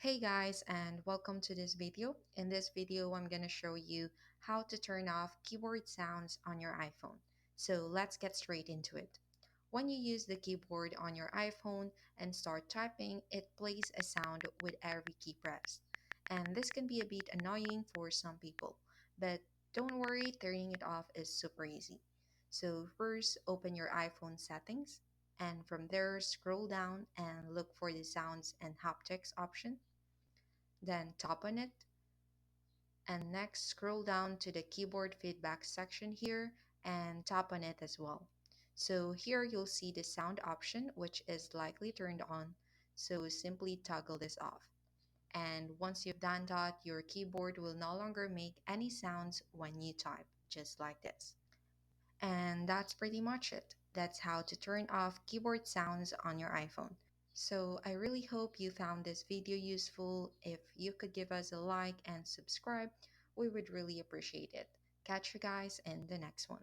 Hey guys, and welcome to this video. In this video, I'm going to show you how to turn off keyboard sounds on your iPhone. So let's get straight into it. When you use the keyboard on your iPhone and start typing, it plays a sound with every key pressed. And this can be a bit annoying for some people, but don't worry, turning it off is super easy. So first, open your iPhone settings, and from there, scroll down and look for the sounds and haptics option, then tap on it, and next scroll down to the keyboard feedback section here and tap on it as well. So here you'll see the sound option, which is likely turned on. So simply toggle this off. And once you've done that, your keyboard will no longer make any sounds when you type, just like this. And that's pretty much it. That's how to turn off keyboard sounds on your iPhone. So I really hope you found this video useful. If you could give us a like and subscribe, we would really appreciate it. Catch you guys in the next one.